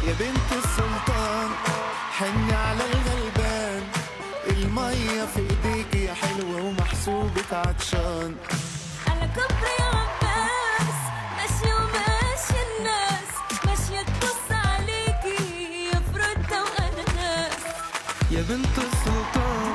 يا بنت السلطان حني على الغلبان، المية في ايديك يا حلوة ومحسوبك عطشان. على كوبري عباس ماشية وماشية الناس، ماشية تبص عليكي يا فروتة وأناناس. يا بنت السلطان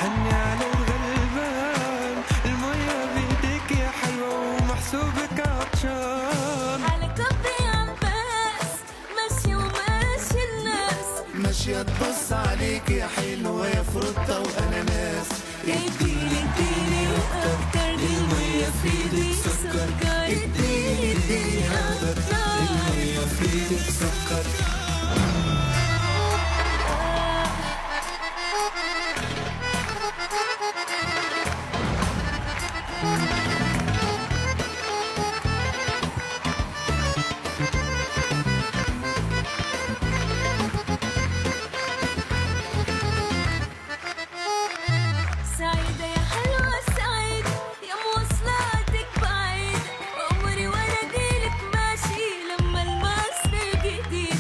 حني على الغلبان، المية بيديك يا حلوة ومحسوبك عطشان. على كوبري عباس ماشية وماشية الناس، ماشية تبص عليك يا حلوة يا فروتة وأناناس. اديني اديني أكتر، دي المية في ايدك سكر. اديني اديني أكتر، المية في ايدك سكر. سعيدة يا حلوة سعيدة، يا مواصلاتك بعيدة، وعمري وانا ديلك ماشي لما المصر الجديدة.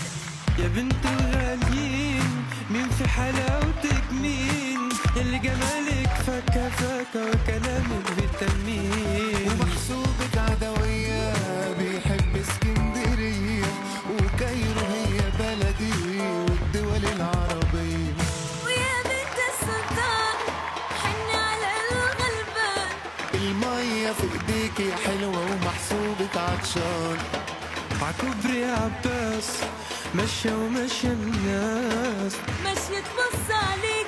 يا بنت الغاليين مين في حلاوتك مين، اللي جمالك فكة فكة وكلامك فيتامين. ومحسوبك عدوية بيحب اسكندرية، وكايرو هي بلدي والدول العربية. ويا بنت السلطان حني على الغلبان، المية في ايديك يا حلوة ومحسوبك عطشان. عكوبري عباس ماشية وماشية الناس، ماشية تبص عليك